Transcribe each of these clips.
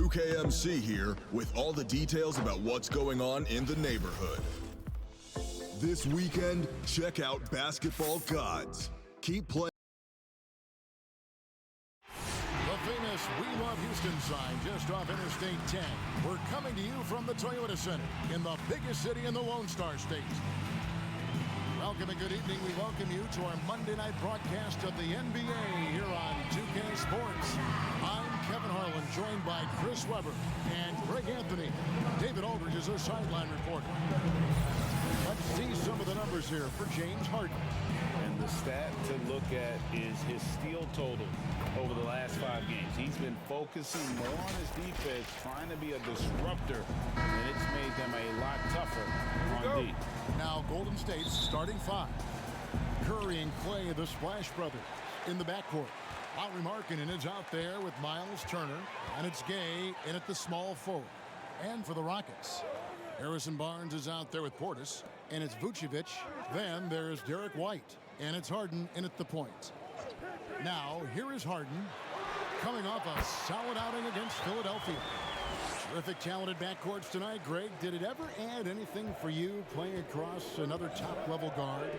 2KMC here with all the details about what's going on in the neighborhood. This weekend, check out Basketball Gods. Keep playing. The famous We Love Houston sign just off Interstate 10. We're coming to you from the Toyota Center in the biggest city in the Lone Star State. Welcome and good evening. We welcome you to our Monday night broadcast of the NBA here on 2K Sports. I'm Kevin Harlan, joined by Chris Webber and Greg Anthony. David Aldridge is our sideline reporter. Let's see some of the numbers here for James Harden. And the stat to look at is his steal total over the last 5 games. He's been focusing more on his defense, trying to be a disruptor, and it's made them a lot tougher on D. Now Golden State's starting 5. Curry and Clay, the Splash Brothers, in the backcourt. Lauri Markkanen is out there with Miles Turner, and it's Gay in at the small forward. And for the Rockets, Harrison Barnes is out there with Portis, and it's Vucevic. Then there's Derek White, and it's Harden in at the point. Now, here is Harden coming off a solid outing against Philadelphia. Terrific talented backcourts tonight. Greg, did it ever add anything for you playing across another top-level guard?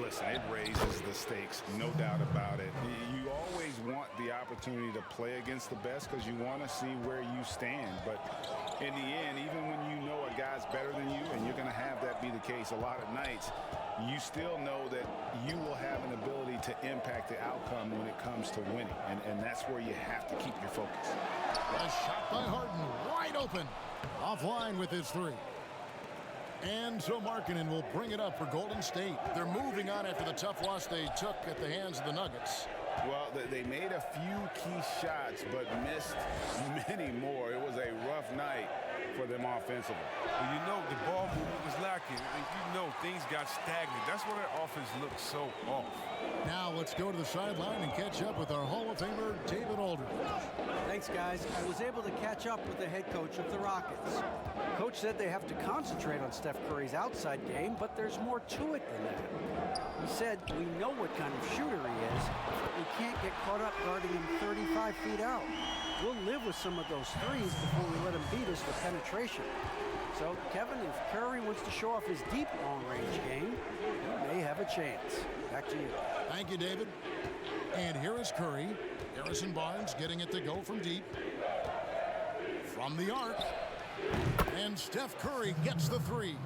Listen, it raises the stakes, no doubt about it. You always want the opportunity to play against the best because you want to see where you stand. But in the end, even when you know a guy's better than you, and you're going to have that be the case a lot of nights, you still know that you will have an ability to impact the outcome when it comes to winning. And that's where you have to keep your focus. A shot by Harden, wide open. Offline with his 3. And so Markkanen will bring it up for Golden State. They're moving on after the tough loss they took at the hands of the Nuggets. Well, they made a few key shots, but missed many more. It was a rough night for them offensively. Well, you know, the ball movement was lacking. And you know, things got stagnant. That's where their offense looked so off. Now let's go to the sideline and catch up with our Hall of Famer, David Aldridge. Thanks, guys. I was able to catch up with the head coach of the Rockets. Coach said they have to concentrate on Steph Curry's outside game, but there's more to it than that. He said, we know what kind of shooter he is, but we can't get caught up guarding him 35 feet out. We'll live with some of those threes before we let him beat us with penetration. So, Kevin, if Curry wants to show off his deep long-range game, he may have a chance. Back to you. Thank you, David. And here is Curry. Harrison Barnes getting it to go from deep. From the arc. And Steph Curry gets the 3.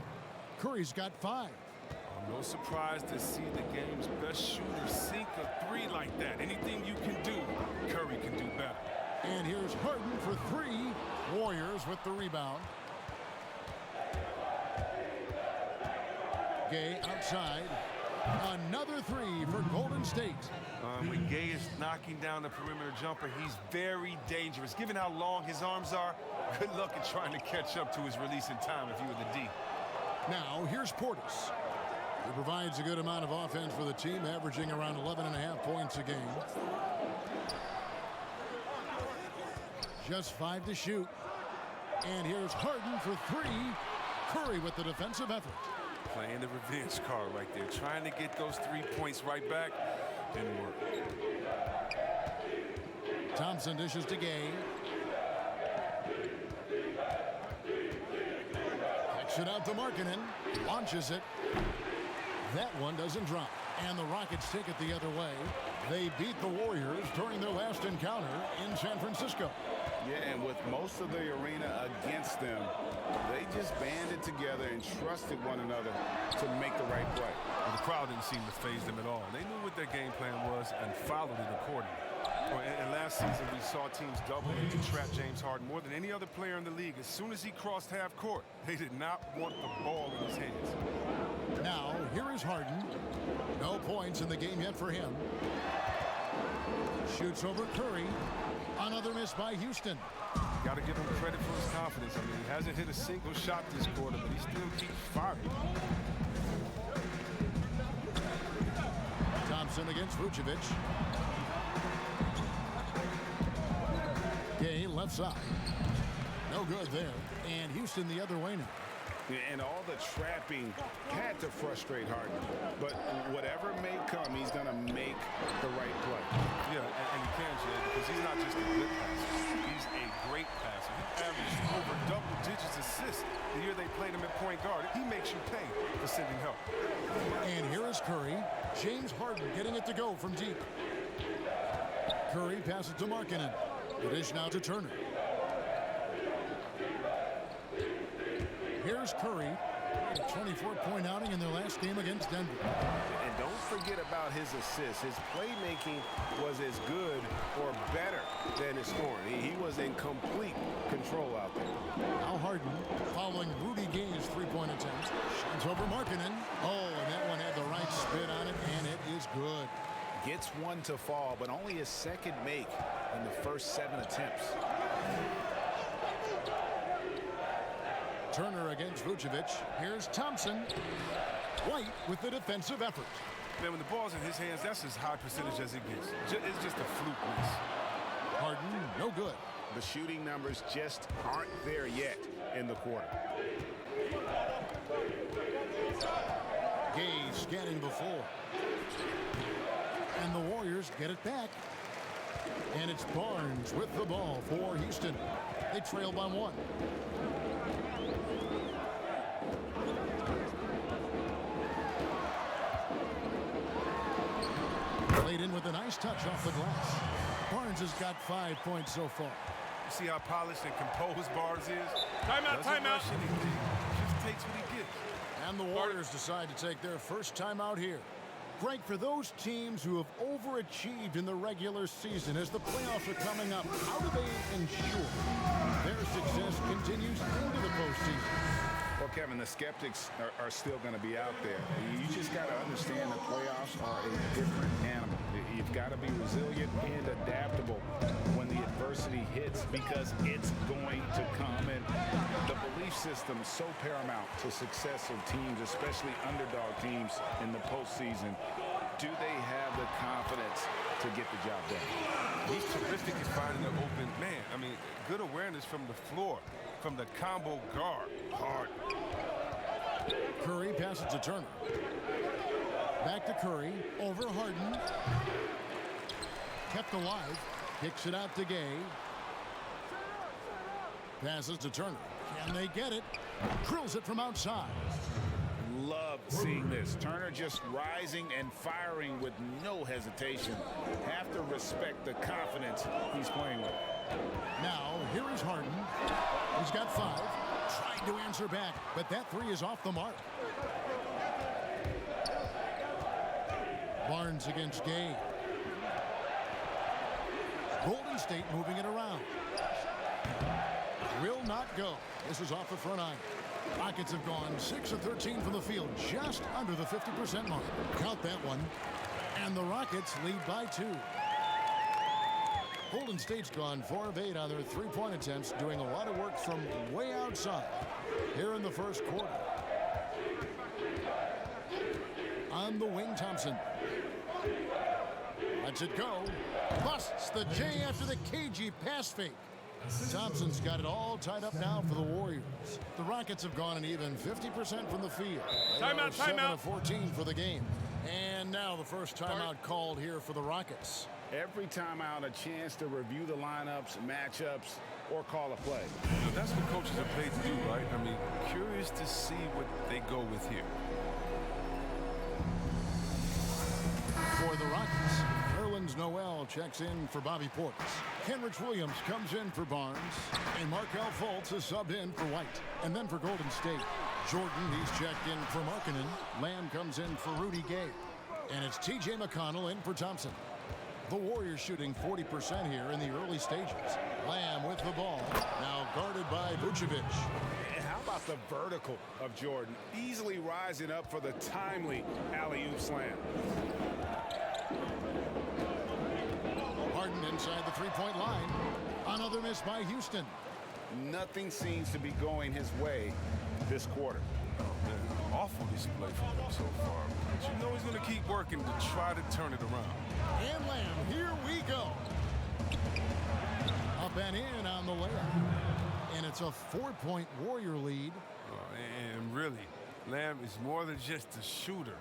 Curry's got 5. No surprise to see the game's best shooter sink a 3 like that. Anything you can do, Curry can do better. And here's Harden for 3. Warriors with the rebound. Gay outside. Another 3 for Golden State. When Gay is knocking down the perimeter jumper, he's very dangerous. Given how long his arms are, good luck at trying to catch up to his release in time if you were the D. Now, here's Portis. He provides a good amount of offense for the team, averaging around 11.5 points a game. Just 5 to shoot. And here's Harden for 3. Curry with the defensive effort. Playing the revenge card right there. Trying to get those 3 points right back. Didn't work. Thompson dishes to Gay. Kicks it out to Markkanen. Launches it. That one doesn't drop. And the Rockets take it the other way. They beat the Warriors during their last encounter in San Francisco. Yeah, and with most of the arena against them, they just banded together and trusted one another to make the right play. Well, the crowd didn't seem to faze them at all. They knew what their game plan was and followed it accordingly. And last season, we saw teams double and to trap James Harden more than any other player in the league. As soon as he crossed half court, they did not want the ball in his hands. Now, here is Harden. No points in the game yet for him. Shoots over Curry. Another miss by Houston. Got to give him credit for his confidence. I mean, he hasn't hit a single shot this quarter, but he still keeps firing. Thompson against Vucevic. Gay left side. No good there. And Houston the other way now. And all the trapping had to frustrate Harden. But whatever may come, he's going to make the right play. Yeah, and he can, Jay, because he's not just a good passer. He's a great passer. Aldridge's assist the year they played him at point guard. He makes you pay for sending help. And here is Curry. James Harden getting it to go from deep. Curry passes to Markkanen. The dish now to Turner. Here's Curry. A 24-point outing in their last game against Denver. And don't forget about his assists. His playmaking was as good or better than his scoring. He was in complete control out there. Now Harden following Rudy Gay's three-point attempt. Shines over Markkanen. Oh, and that one had the right spin on it, and it is good. Gets one to fall, but only his second make in the first 7 attempts. Turner against Vucevic. Here's Thompson. White with the defensive effort. Man, when the ball's in his hands, that's as high percentage as it gets. It's just a fluke miss. Harden, no good. The shooting numbers just aren't there yet in the quarter. Gay scanning before. And the Warriors get it back. And it's Barnes with the ball for Houston. They trail by 1. Laid in with a nice touch off the glass. Barnes has got 5 points so far. You see how polished and composed Barnes is? Timeout, timeout. Just takes what he gets. And the Warriors decide to take their first timeout here. Greg, for those teams who have overachieved in the regular season as the playoffs are coming up, how do they ensure their success continues into the postseason? Well, Kevin, the skeptics are still going to be out there. You just got to understand the playoffs are a different animal. You've got to be resilient and adaptable when the adversity hits, because it's going to come. And the belief system is so paramount to success of teams, especially underdog teams in the postseason. Do they have the confidence to get the job done? He's terrific at finding an open man. I mean, good awareness from the floor, from the combo guard. Hard. Curry passes to Turner. Back to Curry. Over Harden. Kept alive. Kicks it out to Gay. Passes to Turner. Can they get it? Drills it from outside. Love seeing this. Turner just rising and firing with no hesitation. Have to respect the confidence he's playing with. Now, here is Harden. He's got 5. Tried to answer back, but that 3 is off the mark. Barnes against Gay. Golden State moving it around. Will not go. This is off the front iron. Rockets have gone 6 of 13 from the field, just under the 50% mark. Count that one. And the Rockets lead by 2. Golden State's gone 4 of 8 on their three-point attempts, doing a lot of work from way outside here in the first quarter. On the wing, Thompson. Lets it go. Busts the J after the cagey pass fake. Thompson's got it all tied up now for the Warriors. The Rockets have gone an even 50% from the field. Timeout, 7 timeout. of 14 for the game. And now the first timeout called here for the Rockets. Every timeout, a chance to review the lineups, matchups, or call a play. You know, that's what coaches are paid to do, right? I mean, curious to see what they go with here. For the Rockets, Nerlens Noel checks in for Bobby Portis. Kenrich Williams comes in for Barnes. And Markelle Fultz is subbed in for White. And then for Golden State, Jordan, he's checked in for Markkanen. Lamb comes in for Rudy Gay. And it's T.J. McConnell in for Thompson. The Warriors shooting 40% here in the early stages. Lamb with the ball, now guarded by Vucevic. And how about the vertical of Jordan, easily rising up for the timely alley-oop slam. Harden inside the three-point line. Another miss by Houston. Nothing seems to be going his way this quarter. Awful display from him so far. But you know he's going to keep working to try to turn it around. And Lamb, here we go. Up and in on the layup. And it's a 4-point Warrior lead. And really, Lamb is more than just a shooter.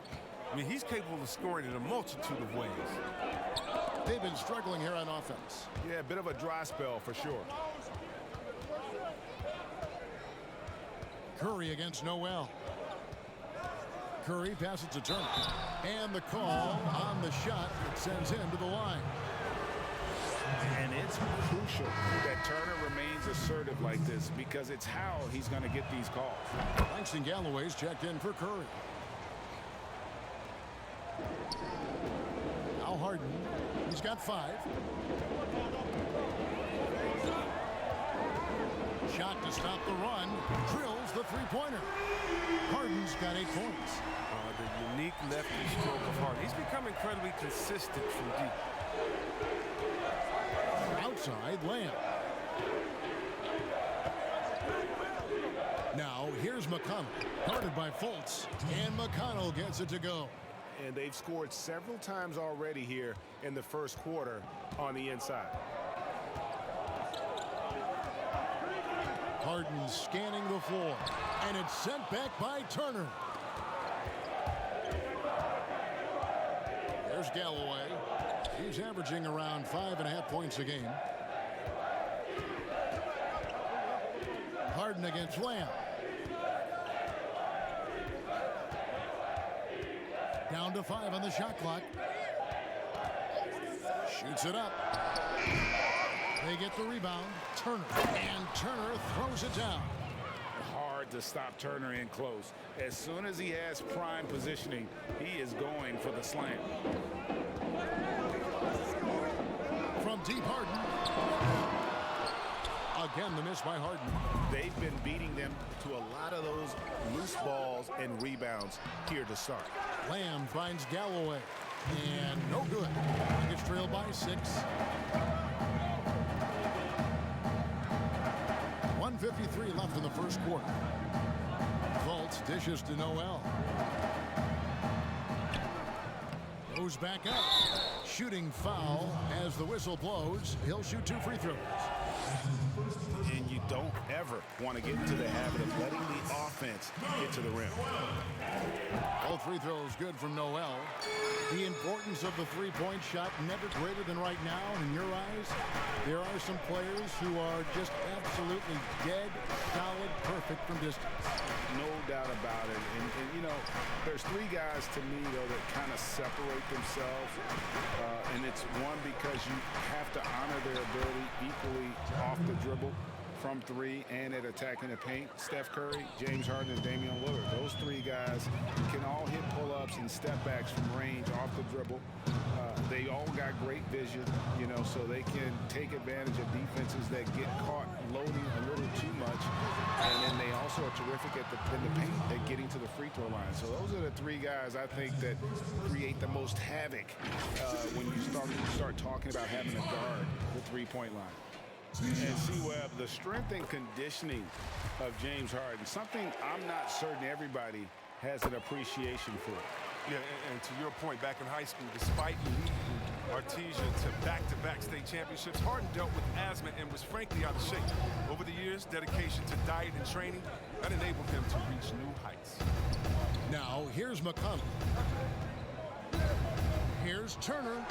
I mean, he's capable of scoring in a multitude of ways. They've been struggling here on offense. Yeah, a bit of a dry spell for sure. Curry against Noel. Curry passes to Turner. And the call on the shot that sends him to the line. And it's crucial that Turner remains assertive like this because it's how he's going to get these calls. Langston Galloway's checked in for Curry. Now Harden. He's got 5. Shot to stop the run. Drills the three-pointer. Harden's got 8 points. The unique lefty stroke of Harden. He's become incredibly consistent from deep. Outside Lamb. Now here's McConnell. Guarded by Fultz. And McConnell gets it to go. And they've scored several times already here in the first quarter on the inside. Harden scanning the floor. And it's sent back by Turner. There's Galloway. He's averaging around 5.5 points a game. Harden against Lamb. Down to 5 on the shot clock. Shoots it up. They get the rebound. Turner. And Turner throws it down. Hard to stop Turner in close. As soon as he has prime positioning, he is going for the slam. From deep, Harden. Again, the miss by Harden. They've been beating them to a lot of those loose balls and rebounds here to start. Lamb finds Galloway. And no good. Gets trailed by 6. 1:53 left in the first quarter. Fultz dishes to Noel. Goes back up. Shooting foul as the whistle blows. He'll shoot 2 free throws. And you don't ever want to get into the habit of letting the offense get to the rim. All free throws good from Noel. The importance of the three-point shot never greater than right now. And in your eyes, there are some players who are just absolutely dead, solid, perfect from distance. No doubt about it. And you know, there's 3 guys to me, though, that kind of separate themselves. And it's one, because you have to honor their ability equally off the dribble, from 3, and at attacking the paint. Steph Curry, James Harden, and Damian Lillard. Those 3 guys can all hit pull-ups and step-backs from range off the dribble. They all got great vision, you know, so they can take advantage of defenses that get caught loading a little too much. And then they also are terrific in the paint at getting to the free throw line. So those are the 3 guys I think that create the most havoc when you start talking about having to guard the three-point line. And see, Webb, the strength and conditioning of James Harden, something I'm not certain everybody has an appreciation for. Yeah, and to your point, back in high school, despite leading Artesia to back-to-back state championships, Harden dealt with asthma and was frankly out of shape. Over the years, dedication to diet and training, that enabled him to reach new heights. Now, here's McConnell. Here's Turner,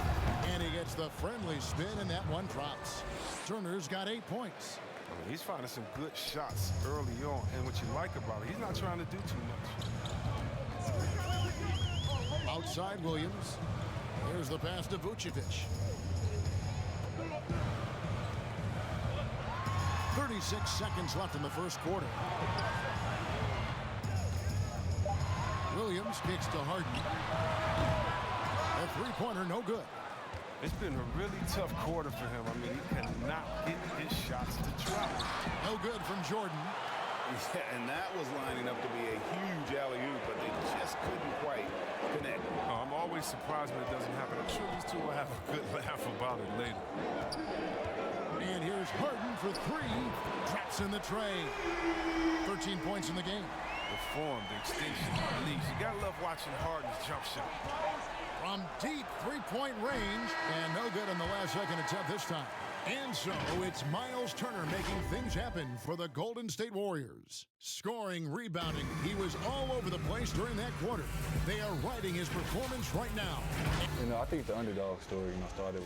and he gets the friendly spin, and that one drops. Turner's got 8 points. He's finding some good shots early on, and what you like about it, he's not trying to do too much. Outside Williams. Here's the pass to Vucevic. 36 seconds left in the first quarter. Williams kicks to Harden. A three-pointer, no good. It's been a really tough quarter for him. I mean, he cannot get his shots to drop. No good from Jordan. Yeah, and that was lining up to be a huge alley-oop, but they just couldn't quite connect. Oh, I'm always surprised when it doesn't happen. I'm sure these 2 will have a good laugh about it later. And here's Harden for 3. Drops in the tray. 13 points in the game. The form, the extension, the release. You gotta love watching Harden's jump shot. From deep three-point range, and no good on the last second attempt this time. And so it's Miles Turner making things happen for the Golden State Warriors. Scoring, rebounding, he was all over the place during that quarter. They are riding his performance right now. You know, I think the underdog story, started.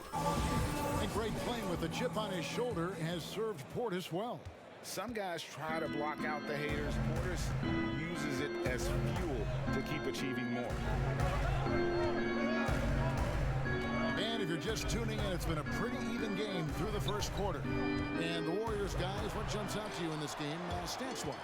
And great playing with the chip on his shoulder has served Portis well. Some guys try to block out the haters. Portis uses it as fuel to keep achieving more. And if you're just tuning in, it's been a pretty even game through the first quarter. And the Warriors, guys, what jumps out to you in this game stats-wise?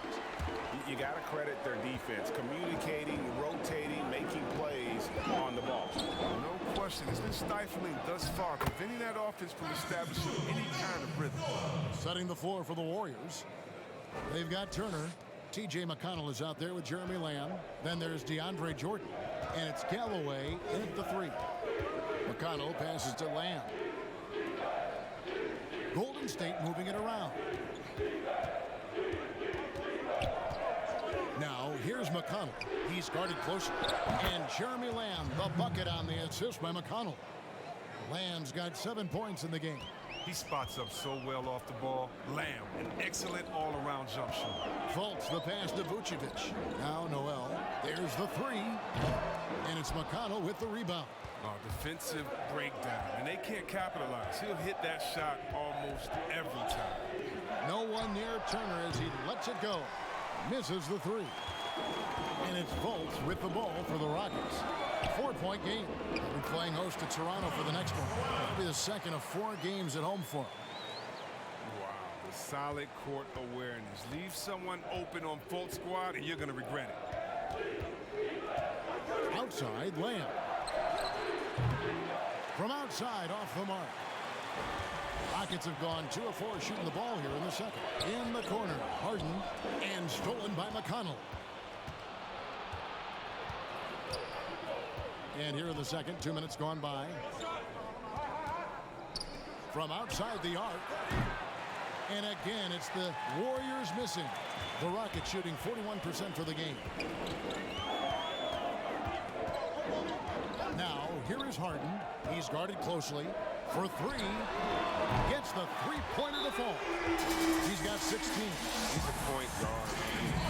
You got to credit their defense, communicating, rotating, making plays on the ball. No question. It's been stifling thus far, preventing that offense from establishing any kind of rhythm. Setting the floor for the Warriors. They've got Turner. T.J. McConnell is out there with Jeremy Lamb. Then there's DeAndre Jordan. And it's Galloway in at the 3. McConnell passes to Lamb. Golden State moving it around. Now, here's McConnell. He's guarded closely. And Jeremy Lamb, the bucket on the assist by McConnell. Lamb's got 7 points in the game. He spots up so well off the ball. Lamb, an excellent all-around jump shooter. Fultz, the pass to Vucevic. Now Noel. There's the 3. And it's McConnell with the rebound. Defensive breakdown, and they can't capitalize. He'll hit that shot almost every time. No one near Turner as he lets it go. Misses the 3. And it's Fultz with the ball for the Rockets. 4-point game. They'll be playing host to Toronto for the next one. That'll be the second of 4 games at home for them. Wow, the solid court awareness. Leave someone open on Fultz squad, and you're going to regret it. Outside, Lamb. From outside, off the mark. Rockets have gone 2 of 4 shooting the ball here in the second. In the corner, Harden, and stolen by McConnell. And here in the second, 2 minutes gone by. From outside the arc. And again, it's the Warriors missing. The Rockets shooting 41% for the game. Now, here is Harden. He's guarded closely for 3. Gets the three-pointer to fall. He's got 16. He's a point guard.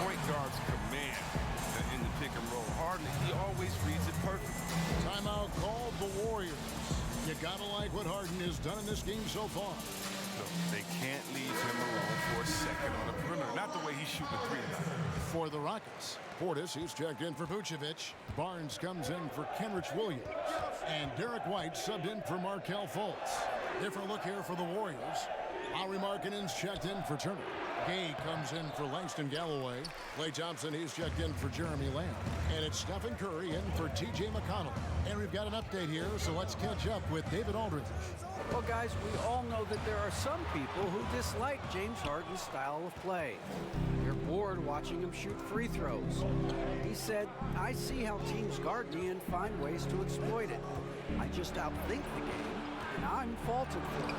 Point guards command in the pick and roll. Harden, he always reads it perfect. Timeout called the Warriors. You gotta like what Harden has done in this game so far. So they can't leave him alone for a second on the perimeter. Not the way he's shooting the 3 tonight. For the Rockets, Portis, he's checked in for Vucevic. Barnes comes in for Kenrich Williams. And Derek White subbed in for Markelle Fultz. Different look here for the Warriors. Lauri Markkanen's checked in for Turner. Gay comes in for Langston Galloway. Klay Thompson, he's checked in for Jeremy Lamb. And it's Stephen Curry in for T.J. McConnell. And we've got an update here, so let's catch up with David Aldridge. Well, guys, we all know that there are some people who dislike James Harden's style of play. You're bored watching him shoot free throws. He said, I see how teams guard me and find ways to exploit it. I just outthink the game, and I'm faulted for it.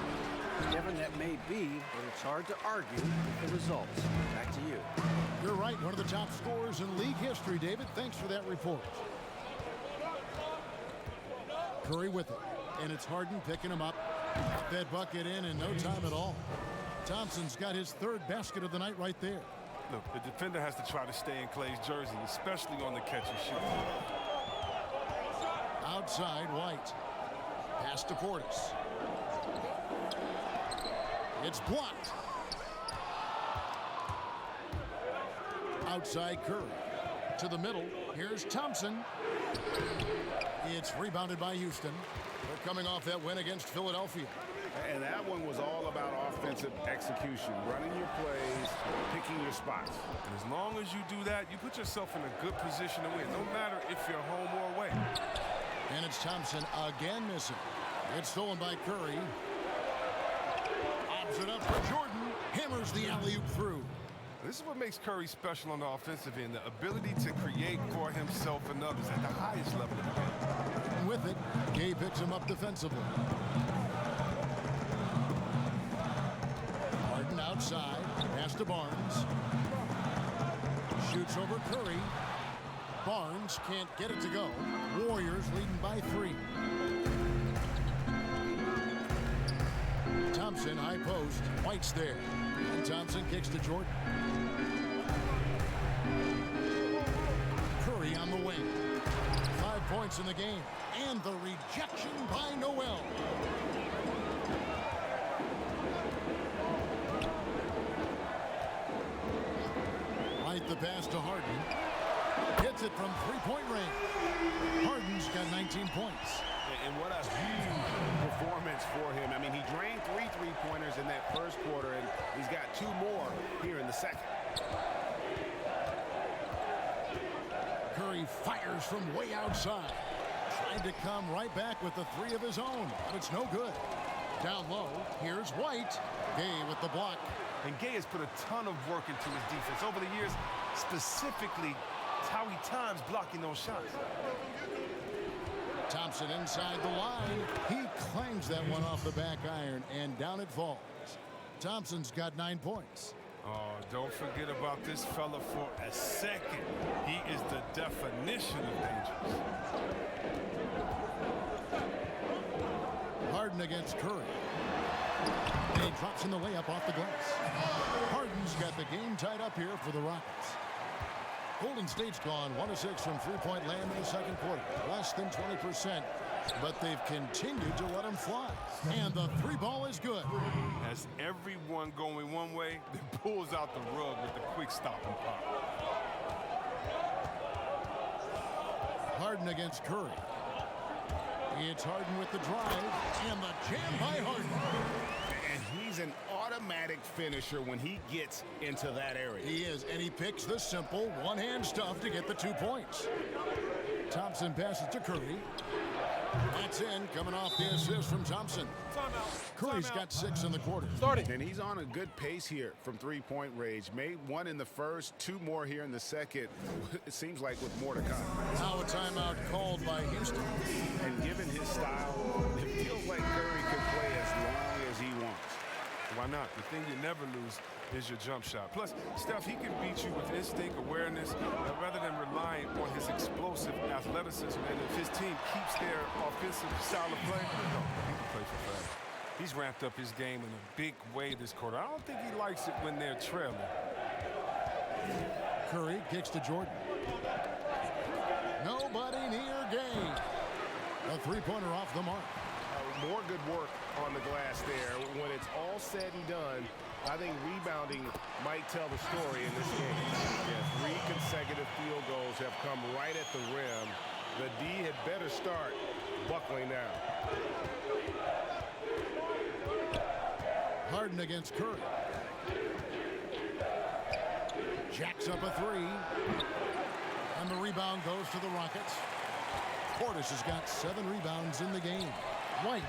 Given that may be, but it's hard to argue with the results. Back to you. You're right, one of the top scorers in league history, David. Thanks for that report. Curry with it, and it's Harden picking him up. That bucket in no time at all. Thompson's got his 3rd basket of the night right there. Look, the defender has to try to stay in Klay's jersey, especially on the catch and shoot. Outside, White. Pass to Portis. It's blocked. Outside Curry. To the middle. Here's Thompson. It's rebounded by Houston. They're coming off that win against Philadelphia. And that one was all about offensive execution, running your plays, picking your spots. And as long as you do that, you put yourself in a good position to win, no matter if you're home or away. And it's Thompson again missing. It's stolen by Curry. Lobs it up for Jordan. Hammers the alley-oop through. This is what makes Curry special on the offensive end, the ability to create for himself and others at the highest level of the game. And with it, Gay picks him up defensively. Harden outside, pass to Barnes. Shoots over Curry. Barnes can't get it to go. Warriors leading by 3. Thompson, high post. White's there. And Thompson kicks to Jordan. Curry on the wing. 5 points in the game. And the rejection by Noel. the pass to Harden. Hits it from three-point range. Harden's got 19 points. And what a huge performance for him. I mean, he drained 3 three-pointers in that first quarter, and he's got 2 more here in the second. Curry fires from way outside. Tried to come right back with the 3 of his own, but it's no good. Down low, here's White. Gay with the block. And Gay has put a ton of work into his defense over the years, specifically how he times blocking those shots. Thompson inside the line. He clangs that one off the back iron, and down it falls. Thompson's got 9 points. Oh, don't forget about this fella for a second. He is the definition of dangerous. Harden against Curry. And he drops in the layup off the glass. Harden's got the game tied up here for the Rockets. Golden State's gone 1 of 6 from three-point land in the second quarter. Less than 20%. But they've continued to let him fly. And the 3 ball is good. As everyone going one way, they pulls out the rug with the quick stop and pop. Harden against Curry. It's Harden with the drive. And the jam by Harden. And he's an automatic finisher when he gets into that area. He is, and he picks the simple one-hand stuff to get the 2 points. Thompson passes to Curry. That's in, coming off the assist from Thompson. Curry's got 6 in the quarter. And he's on a good pace here from three-point range. Made 1 in the first, 2 more here in the second. It seems like with more to come. Now a timeout called by Houston. And given his style, it feels like Curry could play as long as he wants. Why not? The thing you never lose is your jump shot. Plus, Steph, he can beat you with instinct, awareness, rather than relying on his explosive athleticism. And if his team keeps their offensive style of play, he can play for fast. He's ramped up his game in a big way this quarter. I don't think he likes it when they're trailing. Curry kicks to Jordan. Nobody near Gay. A three-pointer off the mark. More good work on the glass there. When it's all said and done, I think rebounding might tell the story in this game. Yeah, 3 consecutive field goals have come right at the rim. The D had better start buckling down. Harden against Curry. Jacks up a 3. And the rebound goes to the Rockets. Portis has got 7 rebounds in the game. White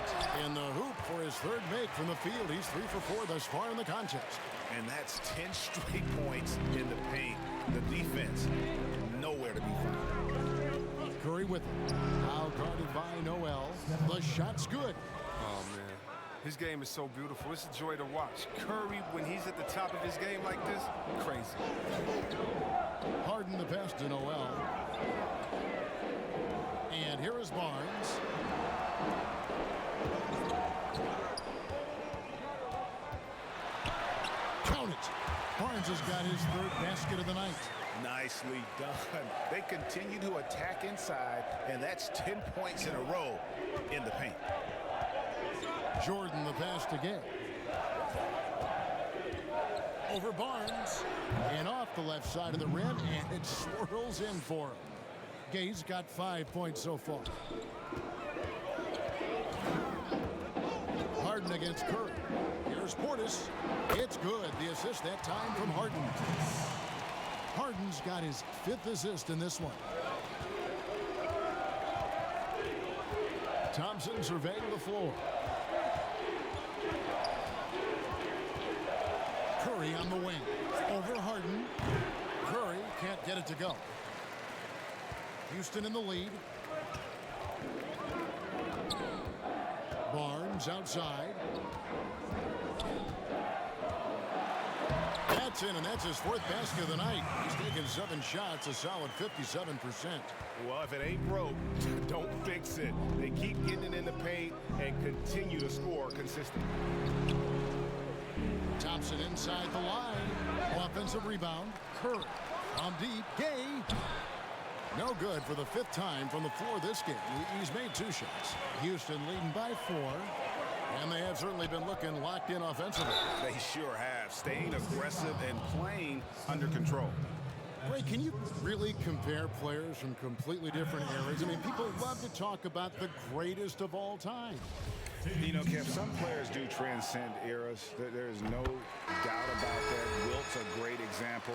in the hoop for his 3rd make from the field. He's 3 for 4 thus far in the contest. And that's 10 straight points in the paint. The defense, nowhere to be found. Curry with it. Now guarded by Noel. The shot's good. Oh, man. His game is so beautiful. It's a joy to watch. Curry, when he's at the top of his game like this, crazy. Harden the pass to Noel. And here is Barnes. Count it. Barnes has got his 3rd basket of the night. Nicely done. They continue to attack inside, and that's 10 points in a row in the paint. Jordan the pass to Gay. Over Barnes. And off the left side of the rim, and it swirls in for him. Gay's got 5 points so far. Harden against Curry. Here's Portis. It's good. The assist that time from Harden. Harden's got his 5th assist in this one. Thompson surveying the floor. Curry on the wing. Over Harden. Curry can't get it to go. Houston in the lead. Barnes outside. That's in, and that's his 4th basket of the night. He's taken 7 shots, a solid 57%. Well, if it ain't broke, don't fix it. They keep getting it in the paint and continue to score consistently. Thompson inside the line. Offensive rebound. Curry on deep. Gay. No good for the 5th time from the floor this game. He's made 2 shots. Houston leading by 4. And they have certainly been looking locked in offensively. They sure have. Staying aggressive and playing under control. Ray, can you really compare players from completely different eras? I mean, people love to talk about the greatest of all time. You know, Kev, some players do transcend eras. There is no doubt about that. Wilt's a great example,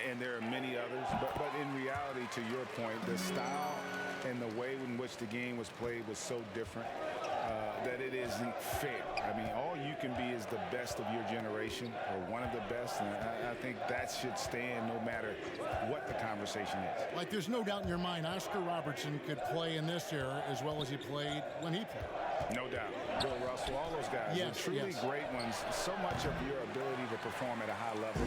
and there are many others. But in reality, to your point, the style and the way in which the game was played was so different that it isn't fair. I mean, all you can be is the best of your generation or one of the best, and I think that should stand no matter what the conversation is. Like, there's no doubt in your mind Oscar Robertson could play in this era as well as he played when he played. No doubt. Bill Russell, all those guys are truly great ones. So much of your ability to perform at a high level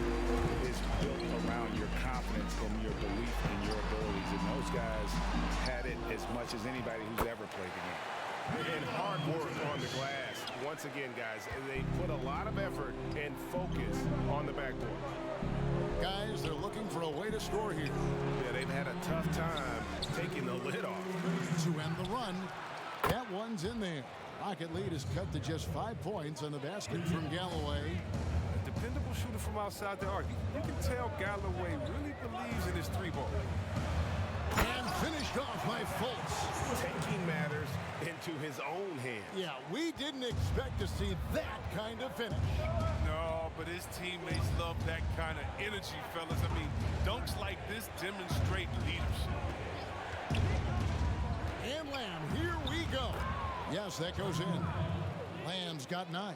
is built around your confidence and your belief in your abilities. And those guys had it as much as anybody who's ever played the game. And hard work on the glass. Once again, guys, they put a lot of effort and focus on the backboard. Guys, they're looking for a way to score here. Yeah, they've had a tough time taking the lid off. To end the run, that one's in there. Rocket lead is cut to just 5 points on the basket from Galloway. A dependable shooter from outside the arc. You can tell Galloway really believes in his three-ball. And finished off by Fultz. Taking matters into his own hands. Yeah, we didn't expect to see that kind of finish. No, but his teammates love that kind of energy, fellas. I mean, dunks like this demonstrate leadership. And Lamb, here we go. Yes, that goes in. Lamb's got 9.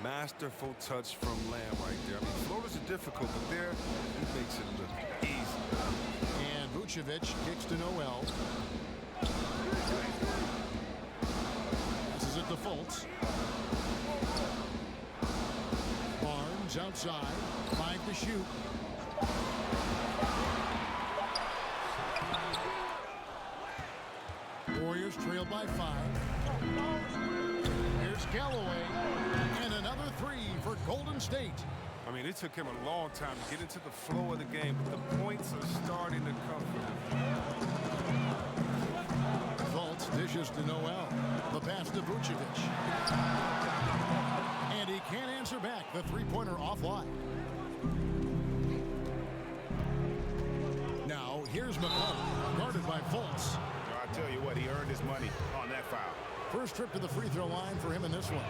Masterful touch from Lamb right there. I mean, floaters are difficult, but there he makes it look easy. And Vucevic kicks to Noel. Passes it to Fultz. Barnes outside. 5 to shoot. Warriors trail by 5. Here's Galloway. And another 3 for Golden State. I mean, it took him a long time to get into the flow of the game, but the points are starting to come for him. Fultz dishes to Noel. The pass to Vucevic. And he can't answer back. The three-pointer offline. Now, here's McCollum, guarded by Fultz. I tell you what, he earned his money on that foul. First trip to the free throw line for him in this one.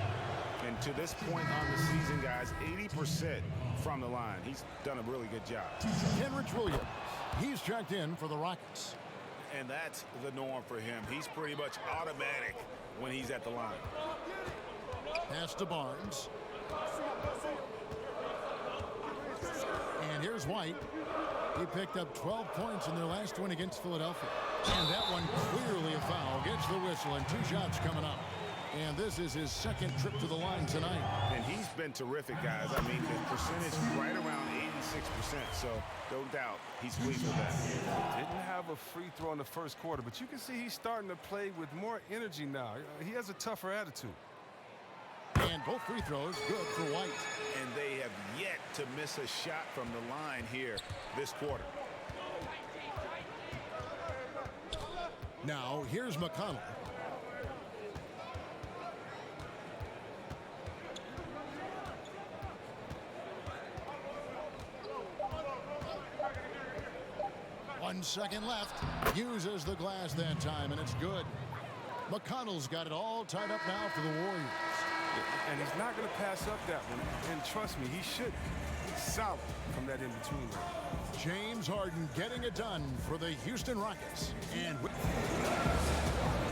And to this point on the season, guys, 80% from the line. He's done a really good job. Kenrich Williams. He's checked in for the Rockets. And that's the norm for him. He's pretty much automatic when he's at the line. Pass to Barnes. And here's White. He picked up 12 points in their last win against Philadelphia. And that one clearly a foul. Gets the whistle and 2 shots coming up. And this is his second trip to the line tonight. And he's been terrific, guys. I mean, the percentage right around 86%. So no doubt he's pleased with that. Didn't have a free throw in the first quarter, but you can see he's starting to play with more energy now. He has a tougher attitude. And both free throws good for White. And they have yet to miss a shot from the line here this quarter. Now, here's McConnell. One second left. Uses the glass that time, and it's good. McConnell's got it all tied up now for the Warriors. And he's not going to pass up that one. And trust me, he should. Solid from that in-between. James Harden getting it done for the Houston Rockets. And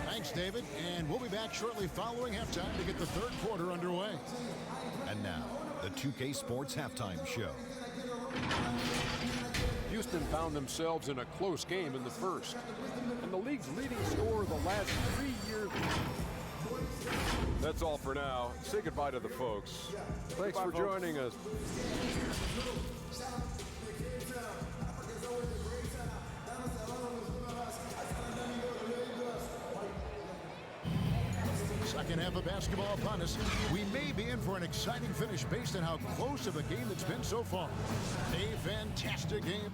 thanks, David. And we'll be back shortly following halftime to get the third quarter underway. And now, the 2K Sports Halftime Show. Houston found themselves in a close game in the first. And the league's leading scorer the last 3 years. That's all for now. Say goodbye to the folks. Thanks for joining us. Second half of basketball upon us. We may be in for an exciting finish based on how close of a game it's been so far. A fantastic game.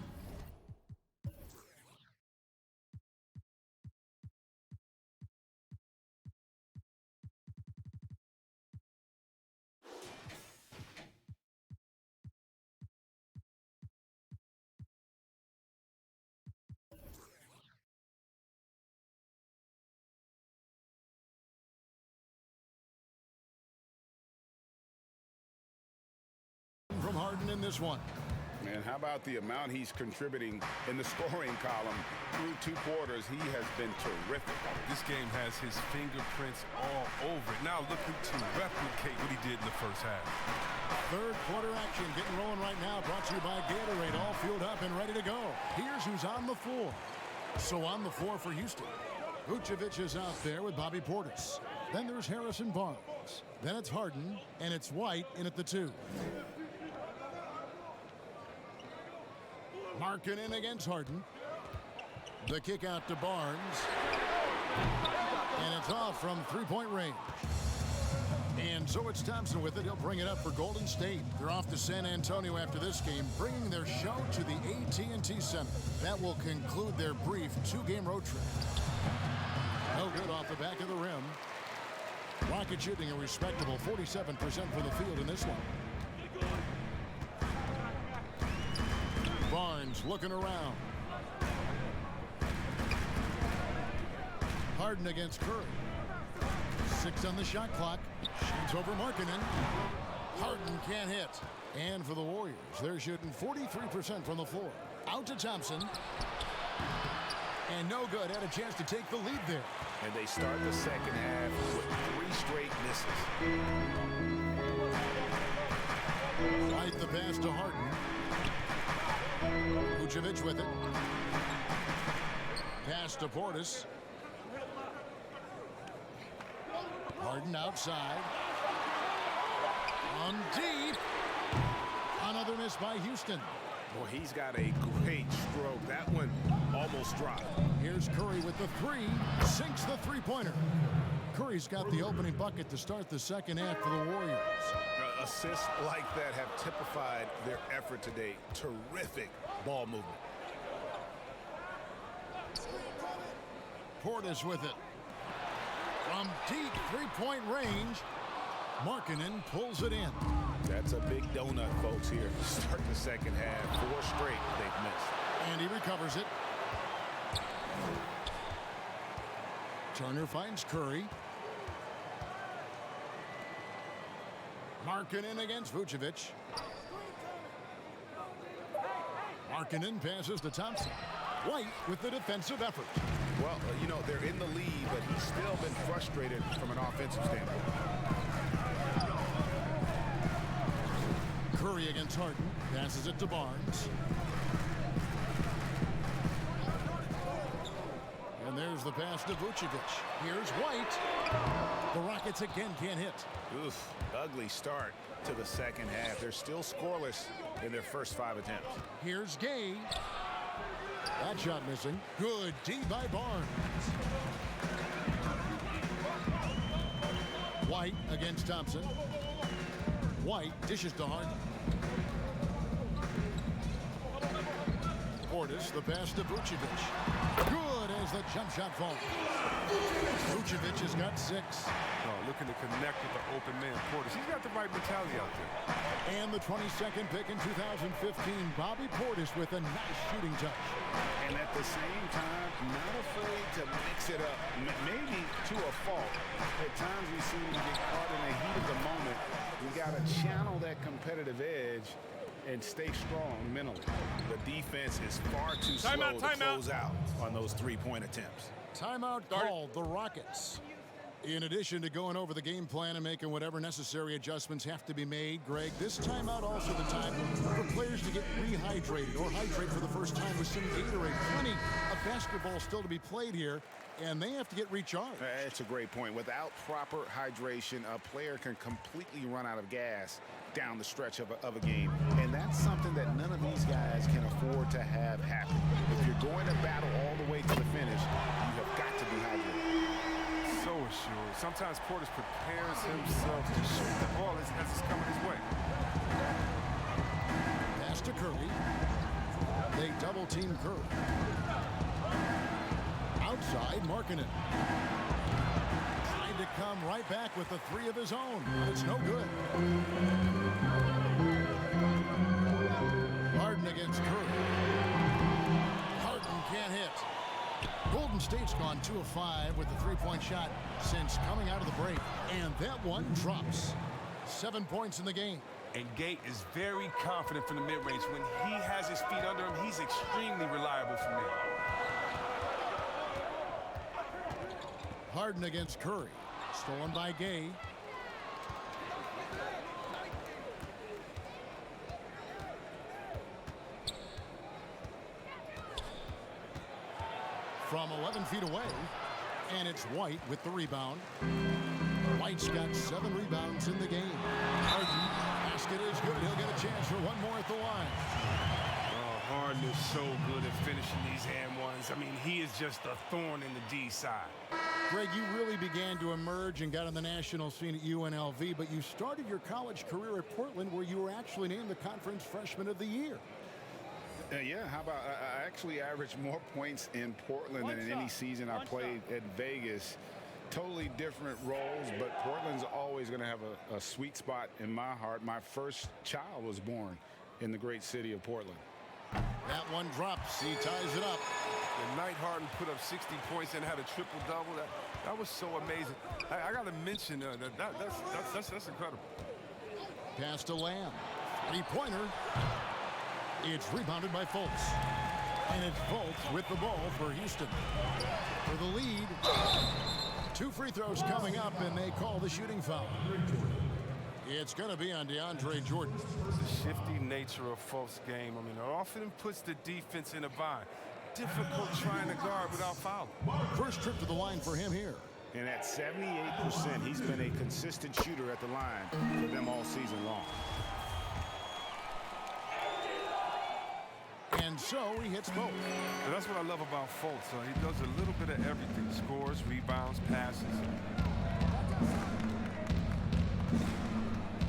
from Harden in this one. And how about the amount he's contributing in the scoring column through 2 quarters? He has been terrific. This game has his fingerprints all over it. Now looking to replicate what he did in the first half. Third quarter action getting rolling right now. Brought to you by Gatorade. All fueled up and ready to go. Here's who's on the floor. So on the floor for Houston, Vucevic is out there with Bobby Portis. Then there's Harrison Barnes. Then it's Harden, and it's White in at the 2. Markkanen against Harden. The kick out to Barnes. And it's off from three-point range. And so it's Thompson with it. He'll bring it up for Golden State. They're off to San Antonio after this game, bringing their show to the AT&T Center. That will conclude their brief 2-game road trip. No good off the back of the rim. Rocket shooting a respectable 47% for the field in this one. Barnes looking around. Harden against Curry. 6 on the shot clock. Shoots over Markkanen. Harden can't hit. And for the Warriors, they're shooting 43% from the floor. Out to Thompson. And no good. Had a chance to take the lead there. And they start the second half with 3 straight misses. Right the pass to Harden. Vucevic with it. Pass to Portis. Harden outside. On deep. Another miss by Houston. Boy, he's got a great stroke. That one almost dropped. Here's Curry with the 3. Sinks the three-pointer. Curry's got the opening bucket to start the second half for the Warriors. Assists like that have typified their effort today. Terrific ball movement. Portis with it. From deep three-point range, Markkanen pulls it in. That's a big donut, folks, here. Start the second half. 4 straight they've missed. And he recovers it. Turner finds Curry. Markkanen against Vucevic. Markkanen passes to Thompson. White with the defensive effort. Well, you know, they're in the lead, but he's still been frustrated from an offensive standpoint. Curry against Harden. Passes it to Barnes. And there's the pass to Vucevic. Here's White. The Rockets again can't hit. Oof, ugly start to the second half. They're still scoreless in their first 5 attempts. Here's Gay. That shot missing. Good D by Barnes. White against Thompson. White dishes to Harden. Portis, the pass to Vucevic. Good as the jump shot falls. Vucevic has got 6. Looking to connect with the open man, Portis. He's got the right mentality out there. And the 22nd pick in 2015, Bobby Portis with a nice shooting touch. And at the same time, not afraid to mix it up, maybe to a fault. At times we seem to get caught in the heat of the moment. We got to channel that competitive edge and stay strong mentally. The defense is far too slow to close out on those 3-point attempts. Timeout called the Rockets. In addition to going over the game plan and making whatever necessary adjustments have to be made, Greg, this timeout also the time for players to get rehydrated or hydrate for the first time with some Gatorade. Plenty of basketball still to be played here, and they have to get recharged. It's a great point. Without proper hydration, a player can completely run out of gas down the stretch of a game. And that's something that none of these guys can afford to have happen. If you're going to battle all the way to the finish, you have got to be hydrated. So assured. Sometimes Portis prepares himself to shoot the ball as it's coming his way. Pass to Curry. They double team Curry. Outside, Markkanen. Trying to come right back with the 3 of his own. It's no good. Harden against Curry. Harden can't hit. Golden State's gone 2 of 5 with the 3-point shot since coming out of the break. And that one drops. 7 points in the game. And Gay is very confident from the mid-range. When he has his feet under him, he's extremely reliable from there. Harden against Curry. Stolen by Gay. From 11 feet away. And it's White with the rebound. White's got 7 rebounds in the game. Harden, basket is good. He'll get a chance for one more at the line. Oh, Harden is so good at finishing these and ones. I mean, he is just a thorn in the D side. Greg, you really began to emerge and got on the national scene at UNLV, but you started your college career at Portland, where you were actually named the Conference Freshman of the Year. Yeah, how about I actually averaged more points in Portland than in any season I played at Vegas. Totally different roles, but Portland's always going to have a sweet spot in my heart. My first child was born in the great city of Portland. That one drops. He ties it up. The night Harden put up 60 points and had a triple-double. That was so amazing. I got to mention that's incredible. Pass to Lamb. Three-pointer. It's rebounded by Fultz. And it's Fultz with the ball for Houston. For the lead. 2 free throws coming up, and they call the shooting foul. It's going to be on DeAndre Jordan. The shifty nature of Fultz's game, I mean, it often puts the defense in a bind. Difficult trying to guard without fouling. First trip to the line for him here. And at 78%, he's been a consistent shooter at the line for them all season long. And so he hits both. And that's what I love about Fultz. He does a little bit of everything. Scores, rebounds, passes.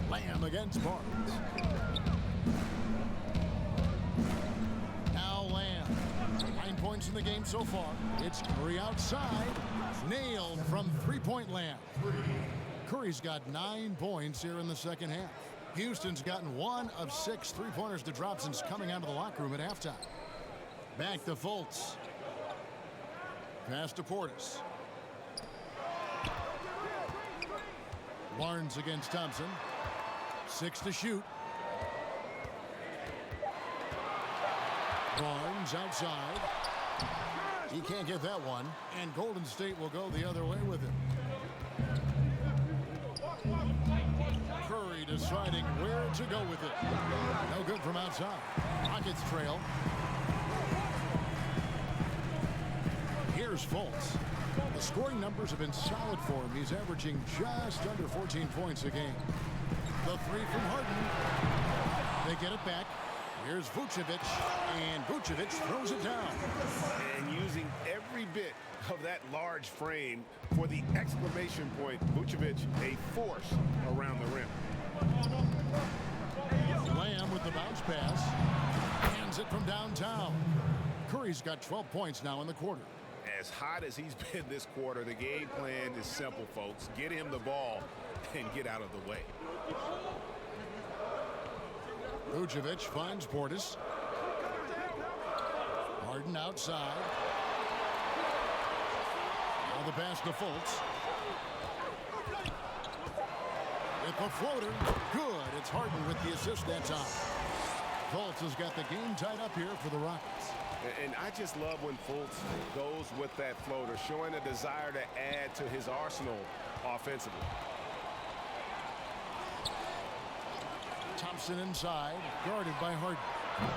Lamb against Barnes. Now Lamb. 9 points in the game so far. It's Curry outside. Nailed from three-point land. Curry's got 9 points here in the second half. Houston's gotten 1 of 6 three-pointers to drop since coming out of the locker room at halftime. Back to Fultz. Pass to Portis. Barnes against Thompson. 6 to shoot. Barnes outside. He can't get that one. And Golden State will go the other way with it. Curry deciding where to go with it. No good from outside. Rockets trail. Here's Fultz. The scoring numbers have been solid for him. He's averaging just under 14 points a game. The three from Harden. They get it back. Here's Vucevic, and Vucevic throws it down. And using every bit of that large frame for the exclamation point, Vucevic, a force around the rim. Lamb with the bounce pass. Hands it from downtown. Curry's got 12 points now in the quarter. As hot as he's been this quarter, the game plan is simple, folks. Get him the ball and get out of the way. Vucevic finds Portis. Harden outside. Now the pass to Fultz. With the floater. Good. It's Harden with the assist that time. Fultz has got the game tied up here for the Rockets. And I just love when Fultz goes with that floater, showing a desire to add to his arsenal offensively. Thompson inside, guarded by Harden.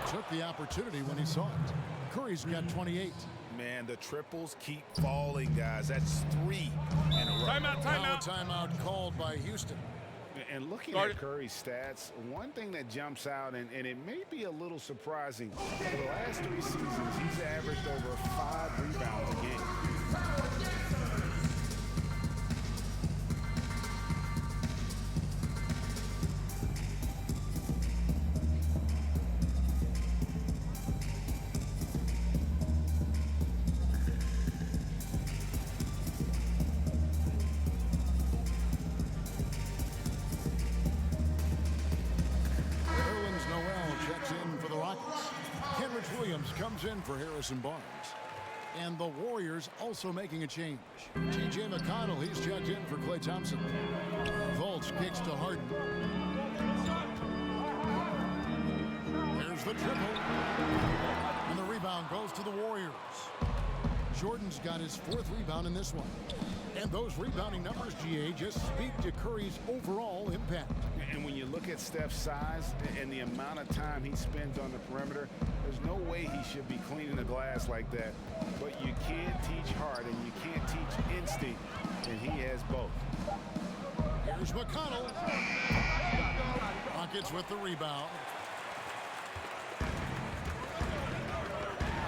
Took the opportunity when he saw it. Curry's got 28. Man, the triples keep falling, guys. That's 3 in a row. Timeout. Now a timeout called by Houston. And looking at Curry's stats, one thing that jumps out, and it may be a little surprising, for the last 3 seasons, he's averaged over 5 rebounds a game. Comes in for Harrison Barnes. And the Warriors also making a change. T.J. McConnell, he's checked in for Klay Thompson. Fultz kicks to Harden. the triple. And the rebound goes to the Warriors. Jordan's got his 4th rebound in this one. And those rebounding numbers, GA, just speak to Curry's overall impact. And when you look at Steph's size and the amount of time he spends on the perimeter, there's no way he should be cleaning the glass like that. But you can't teach heart and you can't teach instinct, and he has both. Here's McConnell. Rockets with the rebound.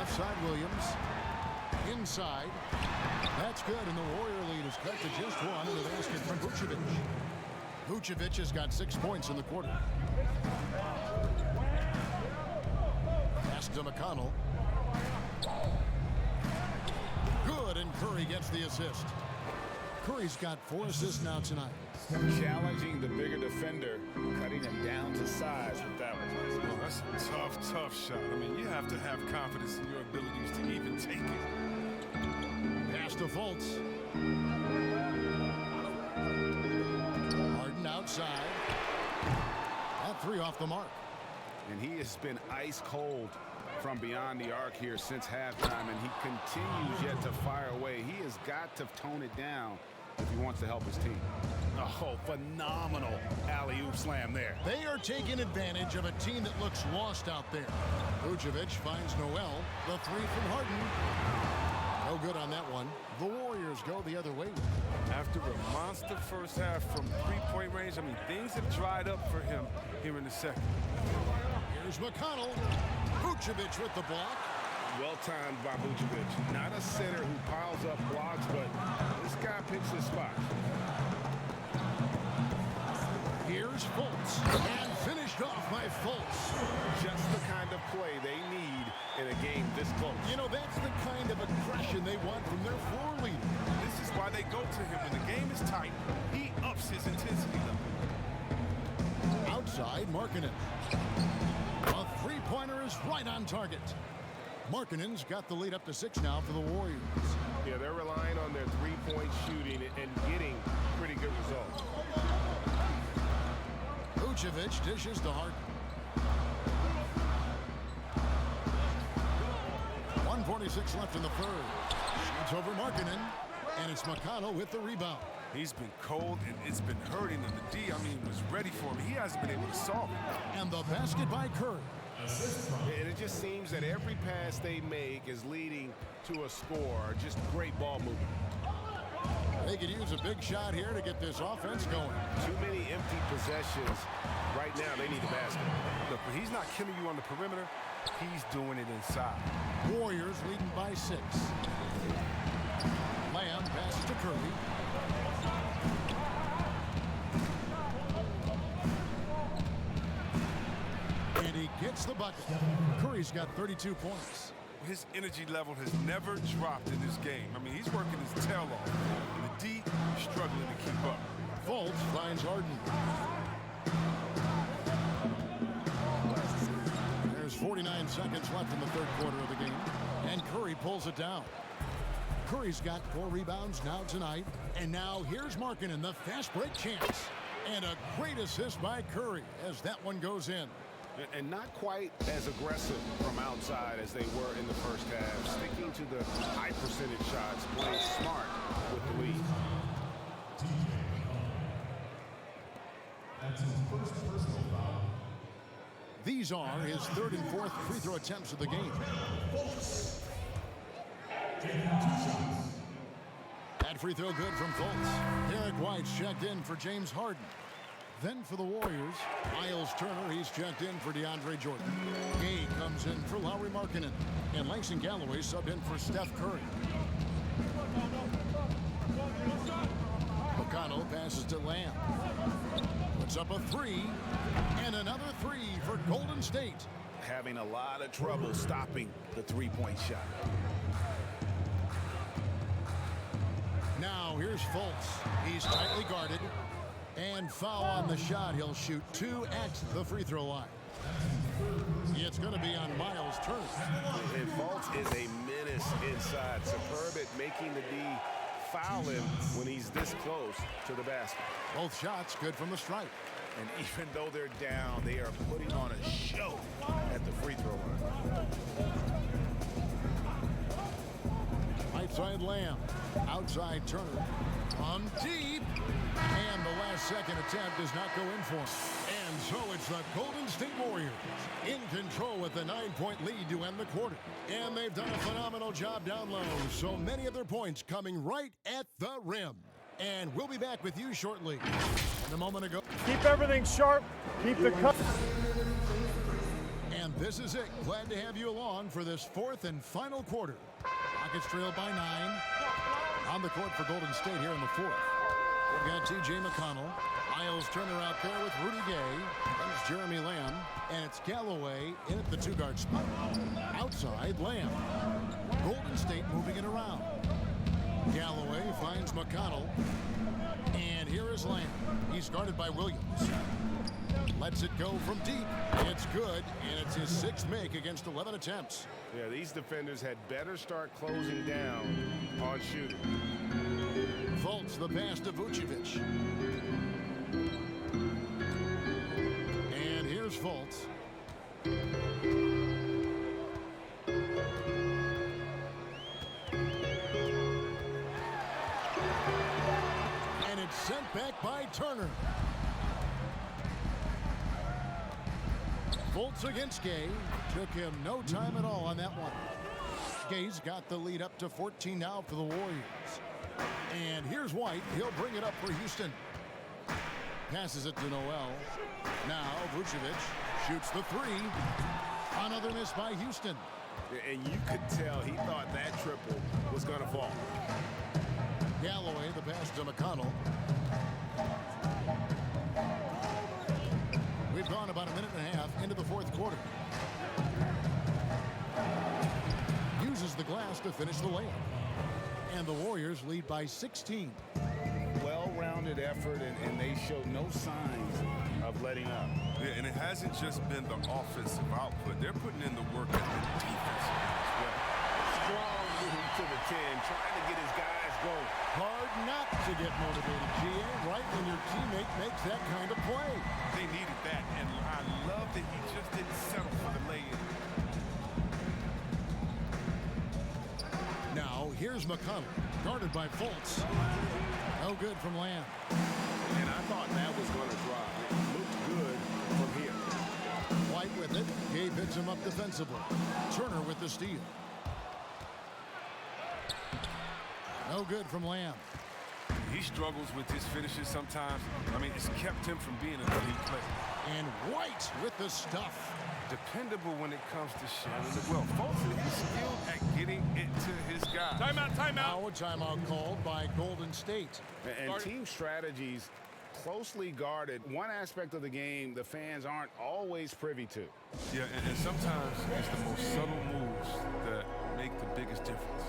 Outside Williams. Inside. That's good, and the Warrior lead is cut to just 1 in the basket from Vucevic. Vucevic has got 6 points in the quarter. Pass to McConnell. Good, and Curry gets the assist. Curry's got 4 assists now tonight. Challenging the bigger defender, cutting him down to size with that one. Well, that's a tough shot. I mean, you have to have confidence in your abilities to even take it. Pass to Fultz. Harden outside. That 3 off the mark. And he has been ice cold from beyond the arc here since halftime, and he continues yet to fire away. He has got to tone it down if he wants to help his team. Oh, phenomenal alley-oop slam there. They are taking advantage of a team that looks lost out there. Vucevic finds Noel. The 3 from Harden. No good on that one. The Warriors go the other way. After a monster first half from 3-point range, I mean, things have dried up for him here in the second. Here's McConnell. Vucevic with the block. Well timed by Vucevic. Not a center who piles up blocks, but this guy picks his spot. Here's Fultz. And finished off by Fultz. Just the kind of play they need in a game this close. You know, that's the kind of aggression they want from their floor leader. This is why they go to him. When the game is tight, he ups his intensity level. Outside, Markkanen. A 3-pointer is right on target. Markkanen's got the lead up to 6 now for the Warriors. Yeah, they're relying on their 3-point shooting and getting pretty good results. Vucevic dishes to Harden. 1:46 left in the third. Shoots over Markkanen, and it's McConnell with the rebound. He's been cold, and it's been hurting him. The D, I mean, was ready for him. He hasn't been able to solve it. And the basket by Curry. And it just seems that every pass they make is leading to a score. Just great ball movement. They could use a big shot here to get this offense going. Too many empty possessions. Right now, they need a basket. Look, when he's not killing you on the perimeter, he's doing it inside. Warriors leading by 6. Lamb passes to Curry. And he gets the bucket. Curry's got 32 points. His energy level has never dropped in this game. I mean, he's working his tail off. And the D struggling to keep up. Fultz finds Harden. There's 49 seconds left in the third quarter of the game. And Curry pulls it down. Curry's got 4 rebounds now tonight. And now here's Markkanen, the fast break chance. And a great assist by Curry as that one goes in. And not quite as aggressive from outside as they were in the first half. Sticking to the high percentage shots, playing smart with the lead. These are his 3rd and 4th free throw attempts of the game. That free throw good from Fultz. Derek White's checked in for James Harden. Then for the Warriors, Miles Turner, he's checked in for DeAndre Jordan. Gay comes in for Lauri Markkanen. And Langston Galloway subbed in for Steph Curry. McConnell passes to Lamb. Puts up a 3. And another 3 for Golden State. Having a lot of trouble stopping the 3-point shot. Now here's Fultz. He's tightly guarded. And foul on the shot. He'll shoot 2 at the free throw line. It's going to be on Miles Turner. And Fultz is a menace inside. Superb at making the D foul him when he's this close to the basket. Both shots good from the stripe. And even though they're down, they are putting on a show at the free throw line. Right side Lamb. Outside Turner. On deep. And the last second attempt does not go in for him. And so it's the Golden State Warriors in control with a 9-point lead to end the quarter. And they've done a phenomenal job down low. So many of their points coming right at the rim. And we'll be back with you shortly. And a moment ago. Keep everything sharp. Keep the cut. And this is it. Glad to have you along for this fourth and final quarter. Rockets trail by 9. On the court for Golden State here in the fourth. We've got T.J. McConnell. Miles Turner out there with Rudy Gay. There's Jeremy Lamb. And it's Galloway in at the two-guard spot. Outside, Lamb. Golden State moving it around. Galloway finds McConnell. And here is Lamb. He's guarded by Williams. Lets it go from deep. It's good, and it's his sixth make against 11 attempts. Yeah, these defenders had better start closing down on shooting. Fultz the pass to Vucevic. And here's Fultz. And it's sent back by Turner. Fultz against Gay. Took him no time at all on that one. Gay's got the lead up to 14 now for the Warriors. And here's White. He'll bring it up for Houston. Passes it to Noel. Now Vucevic shoots the three. Another miss by Houston. And you could tell he thought that triple was going to fall. Galloway, the pass to McConnell. We've gone about a minute and a half into the fourth quarter. Uses the glass to finish the layup. And the Warriors lead by 16. Well-rounded effort, and they show no signs of letting up. Yeah, and it hasn't just been the offensive output. They're putting in the work at the defense as well. Strong move to the 10, trying to get his guys going. Hard not to get motivated, GA, right when your teammate makes that kind of play. They needed that, and I love that he just didn't settle for the lay-in. Now, here's McConnell, guarded by Fultz. No good from Lamb. And I thought that was going to drop. It looked good from here. White with it. Gabe hits him up defensively. Turner with the steal. No good from Lamb. He struggles with his finishes sometimes. I mean, it's kept him from being an elite player. And White with the stuff. Dependable when it comes to sharing the wealth. Fulton is skilled at getting it to his guys. Timeout. Now a timeout called by Golden State. And team strategies closely guarded. One aspect of the game the fans aren't always privy to. Yeah, and sometimes it's the most subtle moves that make the biggest difference.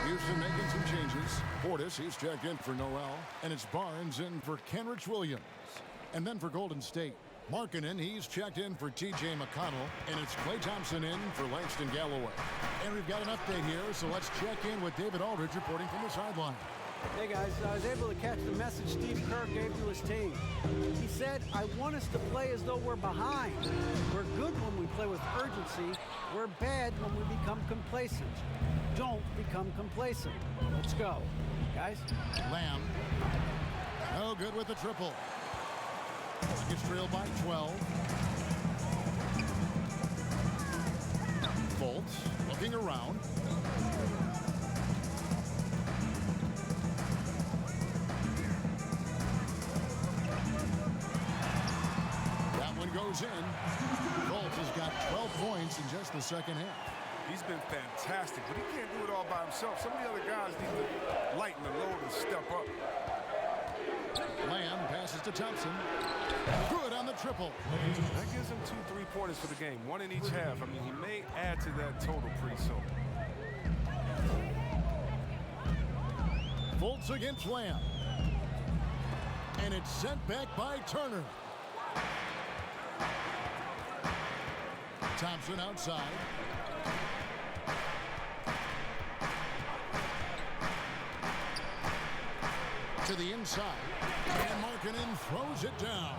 Houston making some changes. Portis, he's checked in for Noel. And it's Barnes in for Kenrich Williams. And then for Golden State, Markkanen, he's checked in for T.J. McConnell. And it's Klay Thompson in for Langston Galloway. And we've got an update here, so let's check in with David Aldridge reporting from the sideline. Hey guys, I was able to catch the message Steve Kerr gave to his team. He said, I want us to play as though we're behind. We're good when we play with urgency. We're bad when we become complacent. Don't become complacent. Let's go. Guys? Lamb. No good with the triple. Gets trailed by 12. Fultz looking around. That one goes in. Fultz has got 12 points in just the second half. He's been fantastic, but he can't do it all by himself. Some of the other guys need to lighten the load and step up. Lamb passes to Thompson. Good on the triple. That gives him 2 3-pointers for the game, one in each half. I mean, he may add to that total pretty soon. Fultz against Lamb. And it's sent back by Turner. Thompson outside. To the inside. And Markkanen throws it down.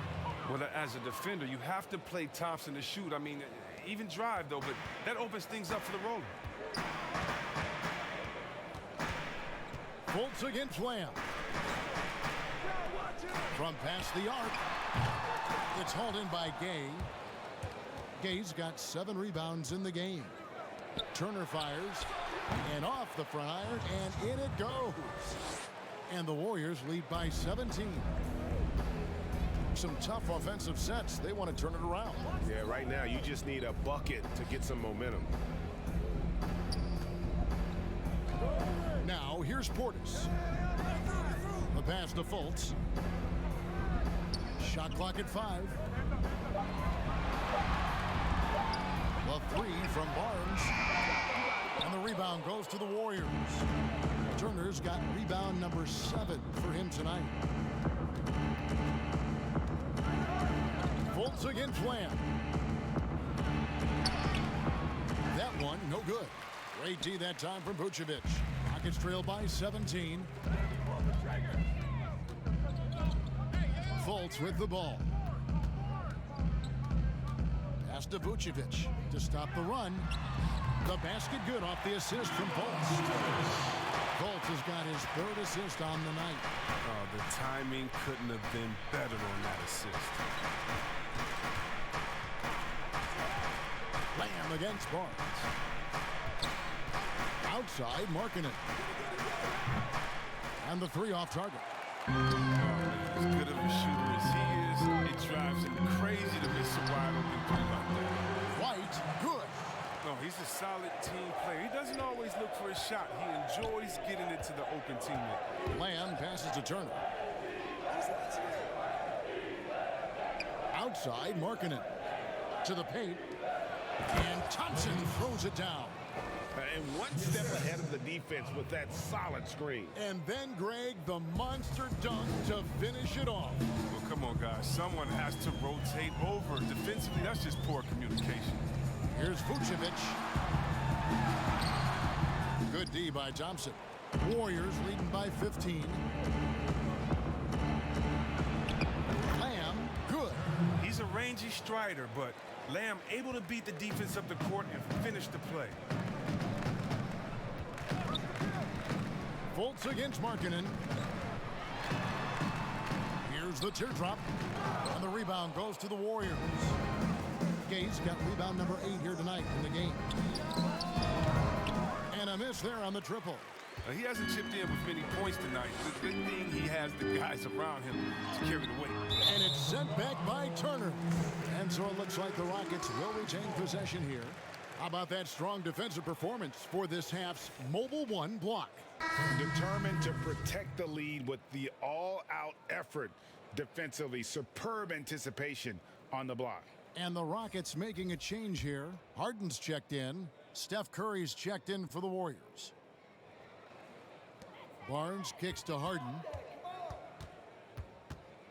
Well, as a defender, you have to play Thompson to shoot. I mean, even drive, though, but that opens things up for the roller. Fultz against Lamb. From past the arc. It's hauled in by Gay. Gay's got 7 rebounds in the game. Turner fires. And off the front iron. And in it goes. And the Warriors lead by 17. Some tough offensive sets. They want to turn it around. Yeah, right now you just need a bucket to get some momentum. Now here's Portis. The pass to Fultz. Shot clock at 5. The 3 from Barnes. And the rebound goes to the Warriors. Turner's got rebound number 7 for him tonight. Fultz against Lamb. That one, no good. Great D that time from Vucevic. Rockets trail by 17. Fultz with the ball. Pass to Vucevic to stop the run. The basket good off the assist from Fultz. Fultz has got his 3rd assist on the night. Oh, the timing couldn't have been better on that assist. Lamb against Barnes. Outside, Markkanen. And the 3 off target. As good of a shooter as he is, it drives him crazy to miss a wide open 3 like that. White, good. No, he's a solid team player. He doesn't always look for a shot. He enjoys getting it to the open teammate. Lamb passes to Turner. Outside, Markkanen. To the paint. And Thompson throws it down. And one step ahead of the defense with that solid screen. And then, Greg, the monster dunk to finish it off. Well, come on, guys. Someone has to rotate over. Defensively, that's just poor communication. Here's Vucevic. Good D by Thompson. Warriors leading by 15. Lamb, good. He's a rangy strider, but Lamb able to beat the defense up the court and finish the play. Fultz against Markkanen. Here's the teardrop. And the rebound goes to the Warriors. Gay's got rebound number 8 here tonight in the game. And a miss there on the triple. He hasn't chipped in with many points tonight. The good thing he has the guys around him to carry the weight. And it's sent back by Turner. And so it looks like the Rockets will retain possession here. How about that strong defensive performance for this half's Mobile One block? Determined to protect the lead with the all-out effort defensively. Superb anticipation on the block. And the Rockets making a change here. Harden's checked in. Steph Curry's checked in for the Warriors. Barnes kicks to Harden.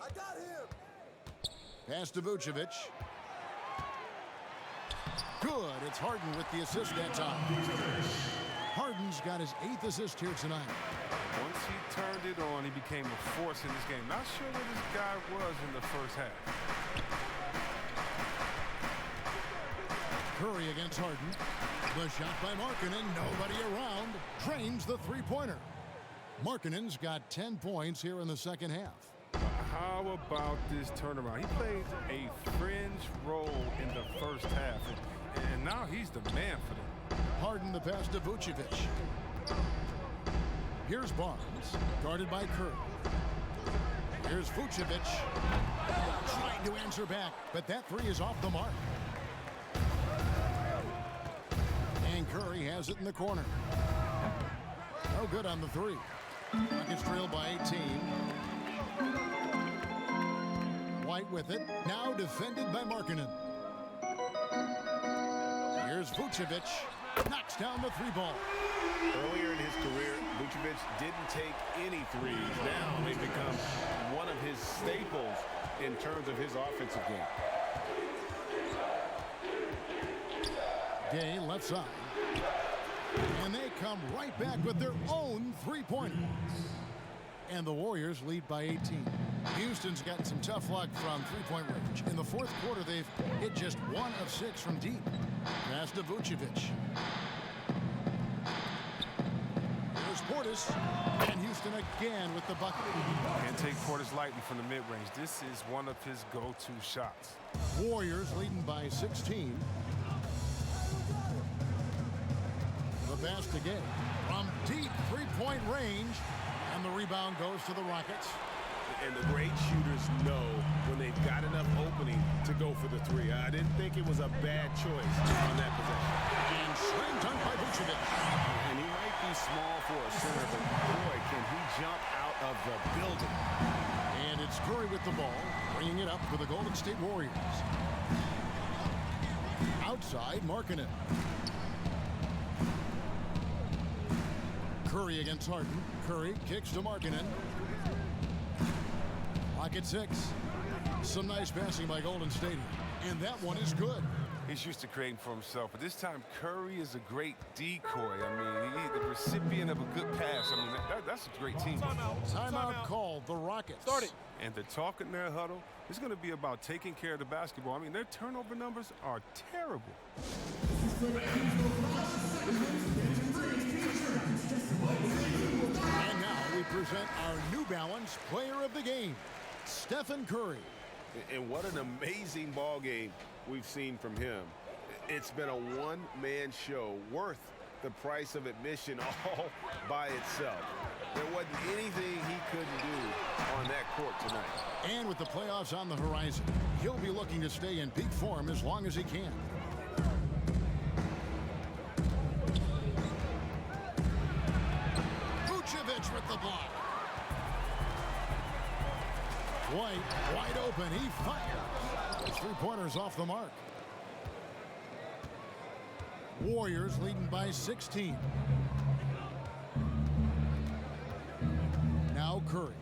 I got him. Pass to Vucevic. Good. It's Harden with the assist that time. Harden's got his 8th assist here tonight. Once he turned it on, he became a force in this game. Not sure where this guy was in the first half. Curry against Harden. The shot by Markkanen. Nobody around. Drains the 3-pointer. Markkanen's got 10 points here in the second half. How about this turnaround? He played a fringe role in the first half, and now he's the man for them. Harden the pass to Vucevic. Here's Barnes, guarded by Curry. Here's Vucevic, trying to answer back, but that 3 is off the mark. And Curry has it in the corner. No good on the 3. Rockets trail by 18. White with it, now defended by Markkanen. Here's Vucevic, knocks down the 3-ball. Earlier in his career, Vucevic didn't take any threes. Now they've become one of his staples in terms of his offensive game. Gay left side. And they come right back with their own 3-pointer. And the Warriors lead by 18. Houston's gotten some tough luck from three-point range. In the fourth quarter, they've hit just 1 of 6 from deep. Pass to Vucevic. Here's Portis. And Houston again with the bucket. Can't take Portis lightly from the mid-range. This is one of his go-to shots. Warriors leading by 16. The pass to Gay. From deep three-point range. And the rebound goes to the Rockets. And the great shooters know when they've got enough opening to go for the three. I didn't think it was a bad choice on that possession. And slam dunk by Vucevic. And he might be small for a center, but boy, can he jump out of the building. And it's Curry with the ball, bringing it up for the Golden State Warriors. Outside, Markkanen. Curry against Harden. Curry kicks to Markkanen. Lock at 6. Some nice passing by Golden State. And that one is good. He's used to creating for himself, but this time Curry is a great decoy. I mean, he's the recipient of a good pass. I mean, that's a great team. Timeout called. The Rockets. Start it. And the talk in their huddle is going to be about taking care of the basketball. I mean, their turnover numbers are terrible. And now we present our New Balance Player of the Game, Stephen Curry. And what an amazing ball game we've seen from him. It's been a one-man show worth the price of admission all by itself. There wasn't anything he couldn't do on that court tonight. And with the playoffs on the horizon, he'll be looking to stay in peak form as long as he can. Vucevic with the block. White, wide open, he fires. His three-pointers off the mark. Warriors leading by 16. Now Curry.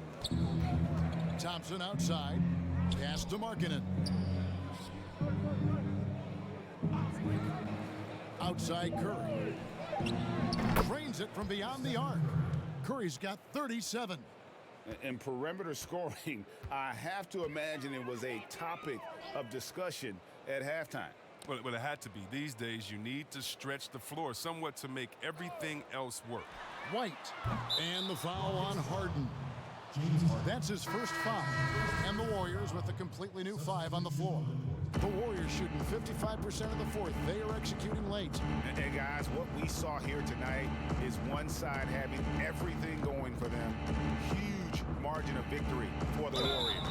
Thompson outside. Pass to Markkanen. Outside Curry. Drains it from beyond the arc. Curry's got 37. And perimeter scoring, I have to imagine it was a topic of discussion at halftime. Well, it had to be. These days, you need to stretch the floor somewhat to make everything else work. White. And the foul on Harden. That's his first foul. And the Warriors with a completely new 5 on the floor. The Warriors shooting 55% of the fourth. They are executing late. And guys, what we saw here tonight is one side having everything going for them. Huge margin of victory for the Warriors.